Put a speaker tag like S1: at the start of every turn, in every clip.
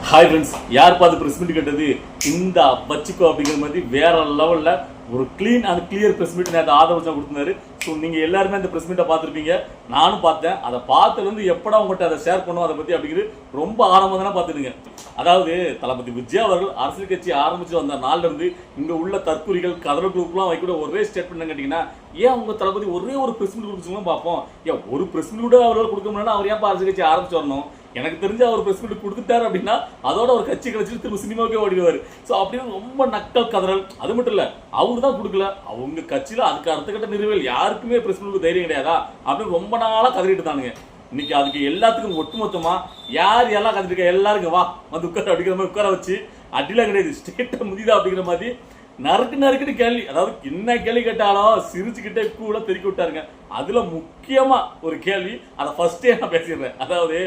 S1: Hi friends, யார் பார்த்து press meet கேட்டது இந்த வச்சுக்கோ அப்படிங்கிற மாதிரி வேற லெவலில் ஒரு clean and clear press meet நேற்று ஆதரவு கொடுத்துருந்தாரு. ஸோ நீங்கள் எல்லாருமே அந்த ப்ரெஸ் மீட்டை பார்த்துருப்பீங்க, நானும் பார்த்தேன். அதை பார்த்ததுலேருந்து எப்படா உங்கள்கிட்ட அதை ஷேர் பண்ணுவோம் அதை பற்றி அப்படிங்கிறது ரொம்ப ஆரம்பம் தானே பார்த்துடுங்க. அதாவது தளபதி விஜய் அவர்கள் அரசியல் கட்சி ஆரம்பித்து வந்த நாள்லேருந்து இங்கே உள்ள தற்கொலைகள் கதற குரூப்லாம் வைக்கூட ஒரே ஸ்டேட்மெண்ட் கேட்டிங்கன்னா, ஏன் உங்கள் தளபதி ஒரே ஒரு ப்ரெஸ் மீட் கொடுத்துச்சுன்னு பார்ப்போம். ஏன் ஒரு ப்ரெஸ் மீட் கூட அவர்கள் கொடுக்க முடியாது, அவர் ஏன் அரசியல் கட்சி ஆரம்பிச்சு வரணும்? எனக்கு தெரிஞ்சு அவர் பிரஸ் மீட் கொடுத்துட்டாரு அப்படின்னா அதோட ஒரு கட்சி கிடைச்சிட்டு திரும்ப சினிமாவுக்கே ஓடிடுவார். ஸோ அப்படின்னு ரொம்ப நக்கல் கதறல். அது மட்டும் இல்லை, அவர் தான் கொடுக்கல, அவங்க கட்சியில் அதுக்கு அடுத்த கட்ட நிறைவேல் யாருக்குமே பிரஸ் மீட் தைரியம் கிடையாதா அப்படின்னு ரொம்ப நாளாக கதறிட்டு தானுங்க. இன்னைக்கு அதுக்கு எல்லாத்துக்கும் ஒட்டுமொத்தமா யார் எல்லாம் கதறிருக்கா எல்லாருக்கும் வா வந்து உட்கார அப்படிங்கிற மாதிரி உட்கார வச்சு அடிலாம் கிடையாது, ஸ்டேட்டை முடியுதா அப்படிங்கிற மாதிரி நறுக்குன்னு கேள்வி. அதாவது என்ன கேள்வி கேட்டாலும் சிரிச்சுக்கிட்டே கூட தெருக்கி விட்டாருங்க. அதுல முக்கியமா ஒரு கேள்வி, அதை ஃபர்ஸ்டே நான் பேசிடுறேன். அதாவது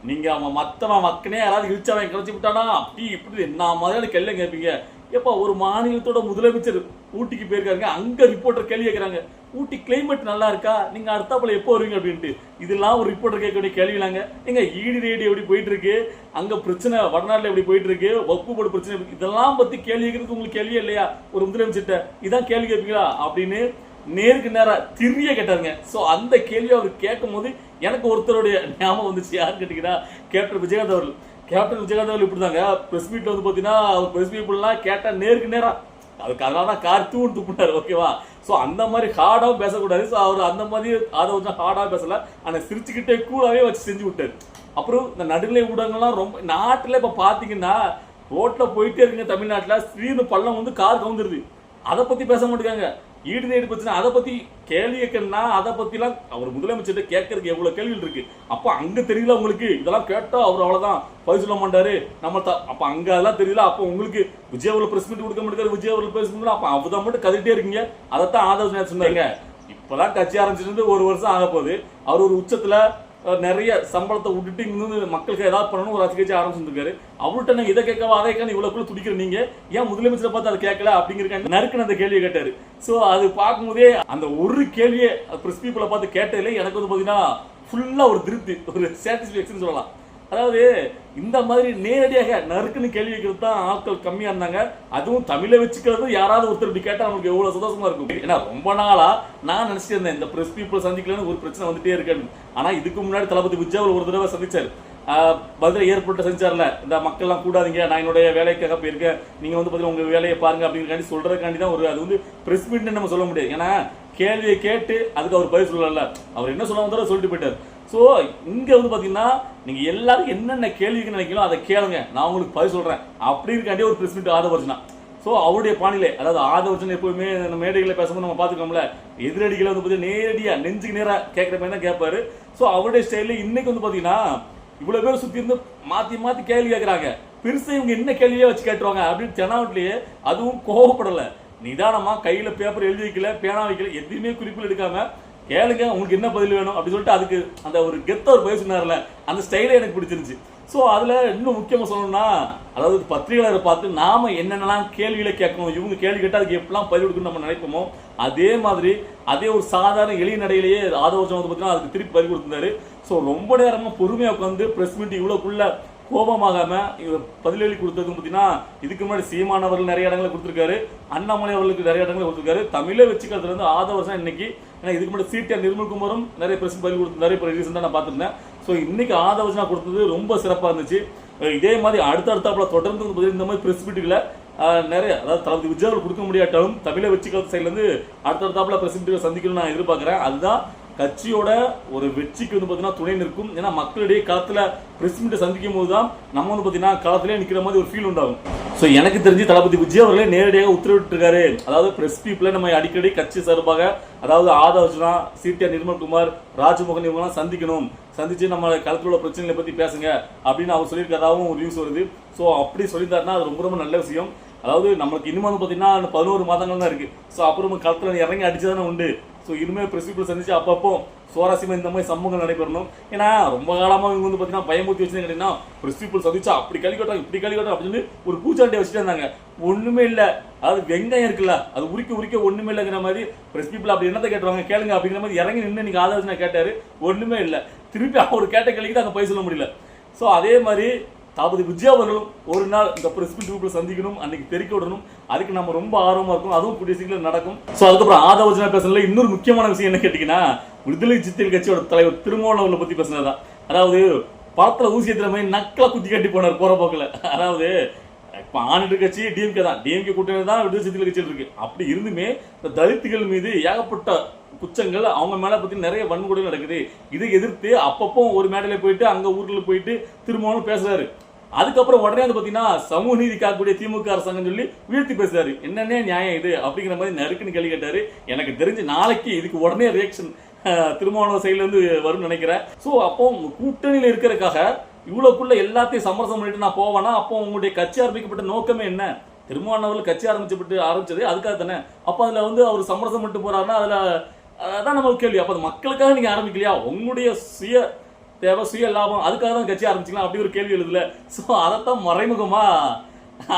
S1: நீங்க அவன் மத்தவன் மக்கனே யாராவது இழிச்சவன் கிடைச்சி விட்டானா அப்படி இப்படி என்ன மாதிரியான கேள்வி கேட்பீங்க. எப்ப ஒரு மாநிலத்தோட முதலமைச்சர் ஊட்டிக்கு போயிருக்காங்க, அங்க ரிப்போர்ட்டர் கேள்வி கேட்கறாங்க, ஊட்டி கிளைமேட் நல்லா இருக்கா, நீங்க அடுத்தாப்புல எப்போ வருவீங்க அப்படின்ட்டு. இதெல்லாம் ஒரு ரிப்போர்ட்டர் கேட்க வேண்டிய கேள்விலாங்க. எங்க ஈடி ரேடி எப்படி போயிட்டு இருக்கு, அங்க பிரச்சனை வடநாட்டுல எப்படி போயிட்டு இருக்கு, வகுப்பு போர்டு பிரச்சனை, இதெல்லாம் பத்தி கேள்வி கேட்கறதுக்கு உங்களுக்கு கேள்வியே இல்லையா ஒரு முதலமைச்சர்கிட்ட? இதான் கேள்வி கேட்பீங்களா அப்படின்னு நேருக்கு நேரம் திரிய கேட்டாருங்க. ஸோ அந்த கேள்வி அவர் கேட்கும் போது எனக்கு ஒருத்தருடைய ஞாபகம் வந்துச்சு. யாருன்னு கேட்டீங்கன்னா, கேப்டன் விஜயகாந்த் அவர்கள். கேப்டன் விஜயகாந்த் அவர்கள் இப்படிதாங்க பிரஸ் மீட்ல வந்து பார்த்தீங்கன்னா, அவர் பிரஸ் மீட்லாம் கேட்டா நேருக்கு நேரம் அதுக்கு அதனால தான் கார் தூண் துப்புனாரு. ஓகேவா? ஸோ அந்த மாதிரி ஹார்டாகவும் பேசக்கூடாது. ஸோ அவர் அந்த மாதிரி அதை கொஞ்சம் ஹார்டாக பேசல, ஆனால் சிரிச்சுக்கிட்டே கூடவே வச்சு செஞ்சு விட்டாரு. அப்புறம் இந்த நடுநிலை ஊடகங்கள்லாம் ரொம்ப நாட்டில் இப்போ பார்த்தீங்கன்னா ரோட்டில் போயிட்டே இருக்குங்க. தமிழ்நாட்டில் ஸ்ரீனு பள்ளம் வந்து கார் கவுந்துருது, அதை பற்றி பேச மாட்டேங்காங்க. ஈடு நேடு பிரச்சனை அதை பத்தி கேள்வி கேட்கணும்னா அதை பத்திலாம் அவர் முதலமைச்சர்கிட்ட கேட்கறதுக்கு எவ்வளவு கேள்விகள் இருக்கு. அப்போ அங்க தெரியல உங்களுக்கு, இதெல்லாம் கேட்டா அவர் அவ்வளவுதான் பதில் சொல்ல மாட்டாரு நம்ம அப்ப அங்க அதெல்லாம் தெரியல. அப்போ உங்களுக்கு விஜய் அவர்கள் பிரஸ் மீட் கொடுக்க மாட்டேங்காரு, விஜய் அவர்கள் பிரஸ் மீட் அப்ப அவதான் மட்டும் கதிட்டே இருக்கீங்க. அதைத்தான் ஆதரவு சொன்னாங்க. இப்பதான் கட்சி ஆரம்பிச்சிருந்து ஒரு வருஷம் ஆக போகுது. அவர் ஒரு உச்சத்துல நிறைய சம்பளத்தை விட்டுட்டு இங்க மக்களுக்கு ஏதாவது பண்ணணும் ஒரு அரசியல் கட்சி ஆரம்பிச்சிருக்காரு. அவர்கிட்ட நாங்க இதை கேட்கவா அதை கேட்க இவ்வளவுக்குள்ள துடிக்கிற நீங்க ஏன் முதலமைச்சரை பார்த்து அதை கேட்கல அப்படிங்கிற நறுக்குன்னு அந்த கேள்வியை கேட்டாரு. சோ அது பார்க்கும்போதே அந்த ஒரு கேள்வியை பிரஸ் பீப்புளை பார்த்து கேட்டதுல எனக்கு வந்து பாத்தீங்கன்னா ஃபுல்லா ஒரு திருப்தி, ஒரு சாட்டிஸ்பேக்ஷன் சொல்லலாம். அதாவது இந்த மாதிரி நேரடியாக நறுக்குன்னு கேள்வி கேட்கறது தான் ஆட்கள் கம்மியா இருந்தாங்க. அதுவும் தமிழை வச்சுக்கிறது யாராவது ஒருத்தர் இப்படி கேட்டா நமக்கு எவ்வளவு சந்தோஷமா இருக்கும். ஏன்னா ரொம்ப நாளா நான் நினைச்சிட்டு இருந்தேன் இந்த பிரஸ் பீப்புள் சந்திக்கலன்னு ஒரு பிரச்சனை வந்துட்டே இருக்காரு. ஆனா இதுக்கு முன்னாடி தளபதி விஜய் ஒரு தடவை சந்திச்சாரு, மதுரை ஏர்போர்ட்டை செஞ்சார்ல, இந்த மக்கள்லாம் கூடாதீங்க, நான் என்னுடைய வேலைக்காக போயிருக்கேன், நீங்க வந்து பார்த்தீங்கன்னா உங்க வேலையை பாருங்க அப்படிங்கிறக்காண்டி சொல்றதுக்காண்டி தான் ஒரு அது வந்து பிரஸ் மீட்னு நம்ம சொல்ல முடியாது. ஏன்னா கேள்வியை கேட்டு அதுக்கு அவர் பதில் சொல்லல, அவர் என்ன சொல்ல வந்தாரோ சொல்லிட்டு போயிட்டார். ஸோ இங்க வந்து பாத்தீங்கன்னா நீங்க எல்லாரும் என்னென்ன கேள்விக்கு நினைக்கலாம் அதை கேளுங்க, நான் உங்களுக்கு பதில் சொல்றேன் அப்படிங்கிறக்காண்டி ஒரு பிரஸ் மீட் ஆதரவர்ஜனா. ஸோ அவருடைய பாணியிலே, அதாவது ஆதரவர்ஜன் எப்பவுமே மேடைகளை பேசும்போது நம்ம பார்த்துக்கோம்ல, எதிரடிகளை வந்து பார்த்தீங்கன்னா நேரடியா நெஞ்சுக்கு நேராக கேட்குற மாதிரி தான் கேட்பாரு. ஸோ அவருடைய ஸ்டைல இன்னைக்கு வந்து பாத்தீங்கன்னா இவ்வளவு பேர் சுத்தி இருந்து மாத்தி மாத்தி கேள்வி கேட்கறாங்க, பெருசா இவங்க என்ன கேள்வியே வச்சு கேட்டுருவாங்க அப்படின்னு தெனாவட்லயே. அதுவும் கோவப்படல, நிதானமா கையில பேப்பர் எழுதி வைக்கல, பேனா வைக்கல, எதுவுமே குறிப்பில் எடுக்காம கேளுங்க உங்களுக்கு என்ன பதில் வேணும் அப்படின்னு சொல்லிட்டு அதுக்கு அந்த ஒரு கெத்த ஒரு பதில் சொன்னார்ல, அந்த ஸ்டைலே எனக்கு பிடிச்சிருந்துச்சு. ஸோ அதுல இன்னும் முக்கியமா சொல்லணும்னா, அதாவது பத்திரிகையாளரை பார்த்து நாம என்னென்னலாம் கேள்விகளை கேட்கணும், இவங்க கேள்வி கேட்டால் அதுக்கு எப்படிலாம் பதில் கொடுக்கணும் நம்ம நினைப்போமோ அதே மாதிரி அதே ஒரு சாதாரண எளிய நடையிலேயே ஆதரவு வந்து பார்த்தீங்கன்னா அதுக்கு திருப்பி பதில் கொடுத்திருந்தாரு. ஸோ ரொம்ப நேரமா பொறுமையா உட்காந்து பிரஸ் மீட் இவ்வளவுக்குள்ள கோபமாகாம பதிலளி கொடுத்தது பார்த்தீங்கன்னா, இதுக்கு முன்னாடி சீமானவர்கள் நிறைய இடங்களை கொடுத்துருக்காரு, அண்ணாமலை அவர்களுக்கு நிறைய இடங்களை கொடுத்துருக்காரு. தமிழை வச்சுக்கிறதுல இருந்து ஆதரவு இன்னைக்கு, ஏன்னா இதுக்கு முன்னாடி சிடிஆர் நிர்மல்குமாரும் நிறைய பிரஸ் பதில் கொடுத்து நிறைய ரீசெண்டாக நான் பார்த்துருந்தேன். ஸோ இன்னைக்கு ஆதரவு கொடுத்தது ரொம்ப சிறப்பாக இருந்துச்சு. இதே மாதிரி அடுத்தடுத்தாப்புல தொடர்ந்து இந்த மாதிரி பிரஸ் மீட்டுகளை நிறைய, அதாவது தளபதி விஜய் அவர்கள் கொடுக்க முடியாட்டாலும் தமிழை வச்சுக்கிறது சைட்லேருந்து அடுத்தடுத்தாப்புல பிரஸ் மீட்டுகளை சந்திக்கணும்னு நான் எதிர்பார்க்குறேன். அதுதான் கட்சியோட ஒரு வெற்றிக்கு வந்து பார்த்தீங்கன்னா துணை நிற்கும். ஏன்னா மக்களிடையே களத்தில் பிரஸ் மீட்டை சந்திக்கும் போது தான் நம்ம வந்து பார்த்தீங்கன்னா களத்திலே நிற்கிற மாதிரி ஒரு ஃபீல் உண்டாகும். ஸோ எனக்கு தெரிஞ்சு தளபதி விஜய் அவர்களே நேரடியாக உத்தரவிட்டிருக்காரு, அதாவது பிரஸ் பீப்புளை நம்ம அடிக்கடி கட்சி சார்பாக, அதாவது ஆதர்ஜனா, சிடிஆர் நிர்மல்குமார், ராஜ்மோகன் இவங்கெல்லாம் சந்திச்சு நம்ம களத்தில் உள்ள பிரச்சனைகளை பற்றி பேசுங்க அப்படின்னு அவர் சொல்லியிருக்கிறதாகவும் ஒரு நியூஸ் வருது. ஸோ அப்படி சொல்லியிருந்தாருன்னா அது ரொம்ப ரொம்ப நல்ல விஷயம். அதாவது நம்மளுக்கு இன்னும் வந்து பார்த்தீங்கன்னா 11 மாதங்கள் தான் இருக்கு. ஸோ அப்புறம் களத்தில் இறங்கி அடிச்சதானே உண்டு. ஸோ இனிமேல் பிரஸ் பீப்புள் சந்திச்சு அப்பப்போ சுவாரஸ்யமா இந்த மாதிரி சம்பவங்கள் நடைபெறணும். ஏன்னா ரொம்ப காலமாக இவங்க வந்து பார்த்தீங்கன்னா பயமுறுத்தி வச்சுன்னு கேட்டீங்கன்னா, பிரஸ் பீப்புள் சந்திச்சா அப்படி கழிக்கட்டும் இப்படி கழிக்கட்டும் அப்படின்னு ஒரு பூச்சாண்டியை வச்சுட்டு இருந்தாங்க. ஒண்ணுமே இல்லை, அதாவது வெங்காயம் இருக்குல்ல அது உரிக்க ஒண்ணுமே இல்லைங்கிற மாதிரி பிரஸ் பீப்புள் அப்படி என்னத்தை கேட்டுருவாங்க கேளுங்க அப்படிங்கிற மாதிரி இறங்கி நின்று இன்னைக்கு ஆதரவு கேட்டாரு, ஒண்ணுமே இல்லை. திருப்பி அவர் கேட்ட கேள்விக்கு அங்கே போய் சொல்ல முடியல. ஸோ அதே மாதிரி தளபதி விஜய் அவர்களும் ஒரு நாள் இந்த பிரஸ் மீட் குரூப்ல சந்திக்கணும், அன்னைக்கு தெரிவிக்க விடணும். அதுக்கு நம்ம ரொம்ப ஆர்வமா இருக்கும். அதுவும் கூடிய சீக்கிரம் நடக்கும். ஸோ அதுக்கப்புறம் ஆதவர்ஜனா பேசுறதுல இன்னொரு முக்கியமான விஷயம் என்ன கேட்டீங்கன்னா, விடுதலை சிறுத்தைகள் கட்சியோட தலைவர் திருமாவளவனை பத்தி பேசுனதுதான். அதாவது படத்துல ஊசி ஏத்துற மாதிரி நக்கலா குத்தி கட்டி போனார் போற போக்குல. அதாவது இப்ப ஆண்டு கட்சி டிஎம்கே தான், டிஎம்கே கூட்டணி தான் விடுதலை சிறுத்தைகள் கட்சியில் இருக்கு. அப்படி இருந்துமே இந்த தலித்துகள் மீது ஏகப்பட்ட குற்றங்கள் அவங்க மேல பத்தி நிறைய வன்முறைகள் நடக்குது. இதை எதிர்த்து அப்பப்போ ஒரு மேடையில போயிட்டு அங்க ஊர்ல போயிட்டு திரும்பவும் பேசுறாரு. அதுக்கப்புறம் உடனே வந்து பாத்தீங்கன்னா சமூக நீதி காக்கக்கூடிய திமுக அரசாங்கம் சொல்லி வீழ்த்தி பேசுறாரு. என்னன்னே நியாயம் இது அப்படிங்கிற மாதிரி நறுக்குன்னு கேள்வி கேட்டாரு. எனக்கு தெரிஞ்சு நாளைக்கு இதுக்கு உடனே ரியாக்ஷன் திருமாவளவன் சைட்ல இருந்து வரும்னு நினைக்கிறேன். சோ அப்போ கூட்டணியில இருக்கிறதுக்காக இவ்வளவுக்குள்ள எல்லாத்தையும் சமரசம் பண்ணிட்டு நான் போவேனா? அப்போ உங்களுடைய கட்சி ஆரம்பிக்கப்பட்ட நோக்கமே என்ன? திருமாவளவன் கட்சி ஆரம்பிச்சது அதுக்காக தானே. அப்ப அதுல வந்து அவர் சமரசம் பண்ணிட்டு போறாருன்னா அதுல அதான் நம்ம கேள்வி. அப்ப மக்களுக்காக நீங்க ஆரம்பிக்கலையா? உங்களுடைய சுய தேவை சுய லாபம் அதுக்காக தான் கட்சி ஆரம்பிச்சிக்கலாம் அப்படி ஒரு கேள்வி எழுதுல. சோ அதைத்தான் மறைமுகமா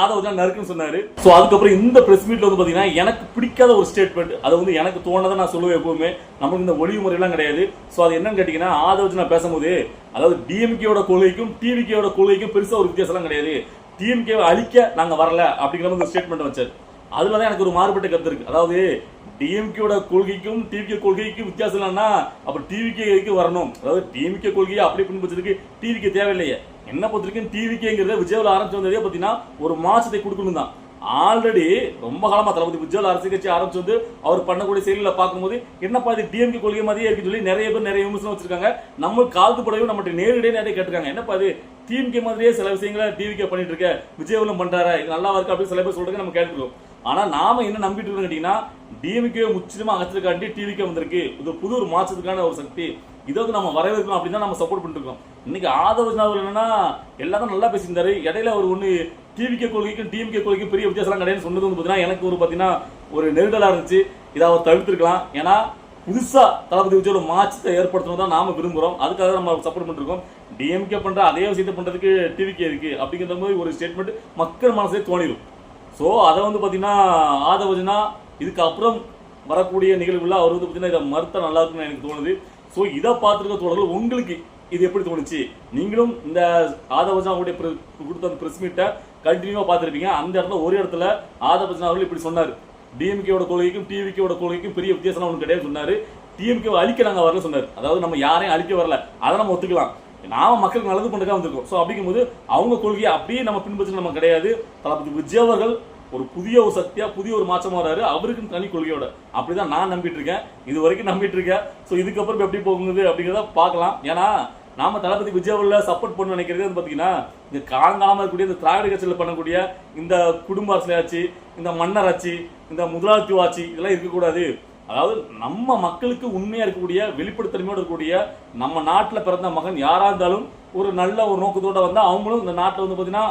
S1: ஆதவர்ஜனா நறுக்குன்னு சொன்னாரு. சோ அதுக்கப்புறம் இந்த பிரஸ் மீட்ல வந்து பாத்தீங்கன்னா எனக்கு பிடிக்காத ஒரு ஸ்டேட்மெண்ட், அது வந்து எனக்கு தோணதை நான் சொல்லுவேன். எப்பவுமே நமக்கு இந்த ஒளிவு முறையெல்லாம் கிடையாது. சோ அது என்னன்னு கேட்டீங்கன்னா, ஆதவர்ஜனா பேசும்போது அதாவது டிஎம்கேயோட கொள்கைக்கும் டிவிகேயோட கொள்கைக்கும் பெருசா ஒரு வித்தியாசம் கிடையாது. டிஎம்கேவை அழிக்க நாங்க வரல அப்படிங்கிற ஒரு ஸ்டேட்மெண்ட் வச்சாரு. அதுலதான் எனக்கு ஒரு மாறுபட்ட கருத்து இருக்கு. அதாவது டிஎம்கேயோட கொள்கைக்கும் டிவிகே கொள்கைக்கும் வித்தியாசம் இல்லைன்னா அப்ப டிவிகே வரணும். அதாவது டிஎம்கே கொள்கையை அப்படி பின்பற்றதுக்கு டிவிகே தேவையில்லையே. என்ன பொறுத்திருக்கும் டிவிகேங்கிறத விஜய்ல ஆரம்பிச்சு வந்ததே பாத்தீங்கன்னா ஒரு மாசத்தை கொடுக்கணும் தான். ஆல்ரெடி ரொம்ப காலமா தளபதி விஜய் அரசியல் கட்சி ஆரம்பிச்சு வந்து அவர் பண்ணக்கூடிய செயலில் பார்க்கும்போது என்னப்பா இது டிஎம்கே கொள்கை மாதிரியே இருக்குன்னு சொல்லி நிறைய பேர் நிறைய விமர்சனம் வச்சிருக்காங்க. நம்ம காலத்து படவே நம்மகிட்ட நேரடியே நிறைய கேட்டிருக்காங்க. என்னப்பா இது டிஎம்கே மாதிரியே சில விஷயங்களை டிவிகே பண்ணிட்டு இருக்க, விஜயவலம் பண்றாரு, இது நல்லா இருக்கு அப்படின்னு சில பேர் சொல்றதுக்கு நம்ம கேட்டுருக்கோம். ஆனா நாம என்ன நம்பிட்டு இருக்கோம் கேட்டீங்கன்னா, டிஎம்கே முற்றிலுமா அகற்றதுக்காண்டி டிவிகே வந்திருக்கு. இது புது ஒரு மாற்றத்துக்கான ஒரு சக்தி. இதை வந்து நம்ம வரவேற்கணும் அப்படின்னு தான் நம்ம சப்போர்ட் பண்ணிட்டு இருக்கோம். இன்னைக்கு ஆதவர்ஜனா என்னன்னா எல்லாரும் நல்லா பேசியிருந்தாரு. இடையில ஒரு ஒண்ணு டிவிகே கொள்கைக்கும் டிஎம்கே கொள்கைக்கும் பெரிய வித்தியாசம் கிடையாது சொன்னது வந்து பாத்தீங்கன்னா எனக்கு ஒரு பாத்தீங்கன்னா ஒரு நெருடலா இருந்துச்சு. இதை அவர் தவிர்த்திருக்கலாம். ஏன்னா புதுசா தளபதி விஜயோட மாற்றத்தை ஏற்படுத்தணும் தான் நாம விரும்புறோம். அதுக்காக நம்ம சப்போர்ட் பண்ணிருக்கோம். டிஎம்கே பண்ற அதே விஷயத்தை பண்றதுக்கு டிவிகே இருக்கு அப்படிங்கிற மாதிரி ஒரு ஸ்டேட்மெண்ட் மக்கள் மனசே தோணிடும். ஸோ அதை வந்து பார்த்தீங்கன்னா ஆதவர்ஜனா இதுக்கு அப்புறம் வரக்கூடிய நிகழ்வுல அவர் வந்து பார்த்தீங்கன்னா இதை மறுத்தா நல்லா இருக்குன்னு எனக்கு தோணுது. ஸோ இதை பார்த்துருக்க தோழர்கள் உங்களுக்கு இது எப்படி தோணுச்சு? நீங்களும் இந்த ஆதவர்ஜனா கொடுத்த அந்த பிரஸ் மீட்டை கண்டினியூவா பார்த்துருப்பீங்க. அந்த இடத்துல ஒரு இடத்துல ஆதவர்ஜனா அவர்கள் இப்படி சொன்னார், டிஎம்கேவோட கொள்கைக்கும் டிவிகேவோட கொள்கைக்கும் பெரிய வித்தியாசம் ஒன்று கிடையாது சொன்னாரு. டிஎம்கே அழிக்க நாங்கள் வரல சொன்னார். அதாவது நம்ம யாரையும் அழிக்க வரல, அதை நம்ம ஒத்துக்கலாம். நாம மக்களுக்கு நல்லது பண்ணுறதுக்காக வந்திருக்கோம். ஸோ அப்படிங்கும்போது அவங்க கொள்கையை அப்படியே நம்ம பின்பற்றி நம்ம கிடையாது. தளபதி விஜய் அவர்கள் ஒரு புதிய ஒரு சக்தியா புதிய ஒரு மாற்றமா வராரு. அவருக்கு தனி கொள்கையோட அப்படிதான் நான் நம்பிட்டு இருக்கேன், இது வரைக்கும் நம்பிட்டு இருக்கேன். ஸோ இதுக்கப்புறம் எப்படி போகுது அப்படிங்கிறத பார்க்கலாம். ஏன்னா நாம தளபதி விஜய் அவர்களை சப்போர்ட் பண்ண நினைக்கிறது வந்து பாத்தீங்கன்னா இந்த காலங்காலமா இருக்கக்கூடிய இந்த திராவிட கட்சியில் பண்ணக்கூடிய இந்த குடும்ப அரசியல் ஆட்சி, இந்த மன்னர் ஆட்சி, இந்த முதலாளித்துவ ஆட்சி இதெல்லாம் இருக்கக்கூடாது. அதாவது நம்ம மக்களுக்கு உண்மையா இருக்கக்கூடிய வெளிப்படுத்தன்மையோட இருக்கக்கூடிய நம்ம நாட்டில் பிறந்த மகன் யாரா இருந்தாலும் ஒரு நல்ல ஒரு நோக்கத்தோட வந்தா அவங்களும் இந்த நாட்டில் வந்து பாத்தீங்கன்னா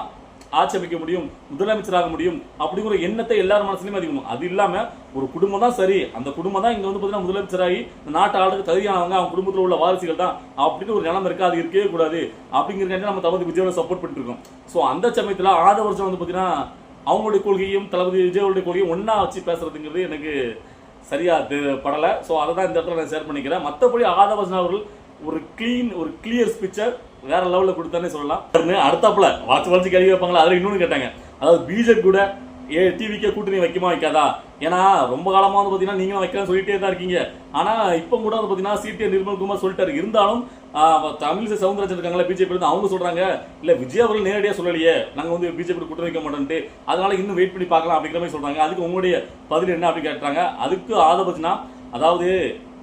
S1: ஆட்சி அமைக்க முடியும், முதலமைச்சராக முடியும் அப்படிங்கிற எண்ணத்தை எல்லாரும் மனசுலயும் அதிகணும். அது இல்லாம ஒரு குடும்பம் தான் சரி, அந்த குடும்பம் தான் இங்க வந்து பாத்தீங்கன்னா முதலமைச்சராகி இந்த நாட்டு ஆளுக்கு தகுதியானவங்க, அவங்க குடும்பத்தில் உள்ள வாரிசுகள் தான் அப்படின்னு ஒரு நிலைமை இருக்கு. அது இருக்கவே கூடாது அப்படிங்கிறத நம்ம தளபதி விஜயோட சப்போர்ட் பண்ணிட்டு இருக்கோம். ஸோ அந்த சமயத்துல ஆதவர்ஜனா வந்து பாத்தீங்கன்னா அவங்களுடைய கொள்கையும் தளபதி விஜயோடைய கொள்கையும் ஒன்னா வச்சு பேசுறதுங்கிறது எனக்கு சரியா படலை. ஸோ அதை தான் இந்த இடத்துல நான் ஷேர் பண்ணிக்கிறேன். மற்றபடி ஆதவர்ஜனா அவர்கள் ஒரு கிளியர் ஸ்பீச்சர் வேற லெவலில் கொடுத்தானே சொல்லலாம். அடுத்தாப்புல வளர்ச்சி கேள்வி வைப்பாங்களா, அதில் இன்னொன்று கேட்டாங்க. அதாவது பிஜேபி கூட டிவிக்கே கூட்டணி வைக்குமா வைக்காதா? ஏன்னா ரொம்ப காலமா வந்து பாத்தீங்கன்னா நீங்களும் வைக்கலாம் சொல்லிட்டே தான் இருக்கீங்க. ஆனா இப்போ கூட வந்து பாத்தீங்கன்னா சிடி நிர்மல்குமார் சொல்லிட்டாரு. இருந்தாலும் தமிழிசை சவுந்தரராஜன் இருக்காங்களா பிஜேபி இருந்து, அவங்க சொல்றாங்க இல்ல விஜய் அவர்கள் நேரடியா சொல்லலையே நாங்க வந்து பிஜேபி கூட்டணி வைக்க மாட்டோம்ட்டு, அதனால இன்னும் வெயிட் பண்ணி பார்க்கலாம் அப்படிங்கிற மாதிரி சொல்றாங்க. அதுக்கு உங்களுடைய பதில் என்ன அப்படின்னு கேட்டாங்க. அதுக்கு ஆதவர்ஜனா அதாவது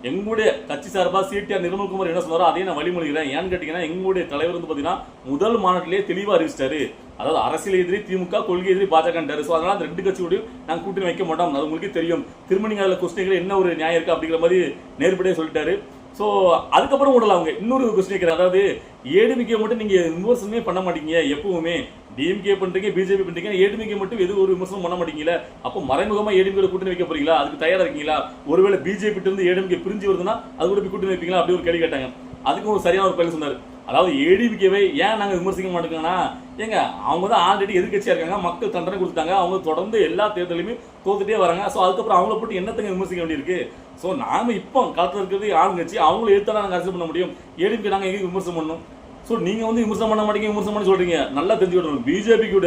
S1: எங்களுடைய கட்சி சார்பா சிடிஆர் நிர்மல்குமார் என்ன சொன்னாரோ அதே நான் வழிமொழிகிறேன். ஏன்னு கேட்டீங்கன்னா எங்களுடைய தலைவர் வந்து பாத்தீங்கன்னா முதல் மாநாட்டிலேயே தெளிவா அறிவிச்சிட்டாரு. அதாவது அரசியல் எதிரி திமுக, கொள்கை எதிரி பாஜக. ஸோ அதனால அந்த ரெண்டு கட்சியோடையும் நாங்கள் கூட்டணி வைக்க மாட்டோம், அது உங்களுக்கு தெரியும். திரும்ப நீங்க அதில் கொஸ்டின்கள் என்ன ஒரு நியாயம் இருக்கு அப்படிங்கிற மாதிரி நேர்படியாக சொல்லிட்டாரு. ஸோ அதுக்கப்புறம் விடல அவங்க இன்னொரு கொஸ்டின் கேட்குறாங்க. அதாவது ஏடிஎம்கே மட்டும் நீங்க விமர்சனமே பண்ண மாட்டீங்க, எப்பவுமே டிஎம்கே பண்றீங்க பிஜேபி பண்றீங்க, ஏடிஎம்கே மட்டும் எது ஒரு விமர்சனம் பண்ண மாட்டீங்களா? அப்போ மறைமுகமா ஏடிஎம்கே கூட்டணி வைக்க போறீங்களா? அதுக்கு தயாரா இருக்கீங்களா? ஒருவேளை பிஜேபி இருந்து ஏடிஎம்கே பிரிஞ்சு வருதுன்னா அது கூட கூட்டணி வைப்பீங்களா அப்படி ஒரு கேள்வி கேட்டாங்க. அதுக்கும் ஒரு சரியான ஒரு பதில் சொன்னார். அதாவது ஏடிஎம்கேவை ஏன் நாங்கள் விமர்சிக்க மாட்டோங்கன்னா, ஏங்க அவங்க தான் ஆல்ரெடி எதிர்கட்சியா இருக்காங்க, மக்கள் தண்டனை கொடுத்தாங்க, அவங்க தொடர்ந்து எல்லா தேர்தலையுமே தோத்துட்டே வராங்க. ஸோ அதுக்கப்புறம் அவங்கள போட்டு என்னத்தங்க விமர்சிக்க வேண்டியிருக்கு? ஸோ நாம இப்போ காலத்தில் இருக்கிறது ஆளுங்கட்சி, அவங்கள எடுத்தாலும் நாங்கள் அரசியல் பண்ண முடியும். ஏடிஎம்கே நாங்கள் எங்கே விமர்சனம் பண்ணணும்? ஸோ நீங்க வந்து விமர்சனம் பண்ண மாட்டீங்க, விமர்சனம் பண்ணி சொல்றீங்க. நல்லா தெரிஞ்சுக்கணும், பிஜேபி கூட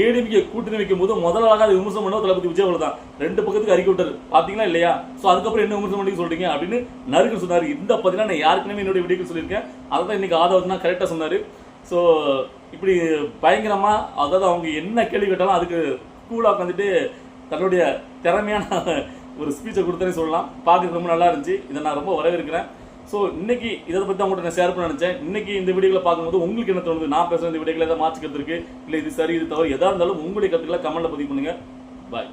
S1: ஏடிஎம்கே கூட்டணி வைக்கும் போது முதலாக அது விமர்சனம் பண்ண தளபதி விஜய் தான் 2 பக்கத்துக்கு அறிக்கை விட்டாரு, பாத்தீங்களா இல்லையா? ஸோ அதுக்கப்புறம் என்ன விமர்சனம் பண்ணி சொல்றீங்க அப்படின்னு நறுக்கு சொன்னாரு. இந்த பதினா நான் யாருக்குமே என்னோட வீடியோக்கு சொல்லியிருக்கேன், அதை தான் இன்னைக்கு ஆதவர்னா கரெக்டாக சொன்னாரு. ஸோ இப்படி பயங்கரமா, அதாவது அவங்க என்ன கேள்வி கேட்டாலும் அதுக்கு கூலா உட்காந்துட்டு தன்னுடைய திறமையான ஒரு ஸ்பீச்சை கொடுத்தேன்னு சொல்லலாம். பார்க்க ரொம்ப நல்லா இருந்துச்சு, இதை நான் ரொம்ப வரவேற்கிறேன். ஸோ இன்னைக்கு இதை பற்றி அவங்கள்ட்ட நான் ஷேர் பண்ண நினைச்சேன். இன்னைக்கு இந்த வீடியோவில் பார்க்கும்போது உங்களுக்கு என்ன தோணுது? நான் பேசுகிற இந்த வீடியோவில் ஏதாவது மாற்றி கருத்து இருக்கு, இல்லை இது சரி இது தவறு எதாக இருந்தாலும் உங்களுடைய கருத்துக்களை கமெண்ட்ல பதிவு பண்ணுங்க. பாய்.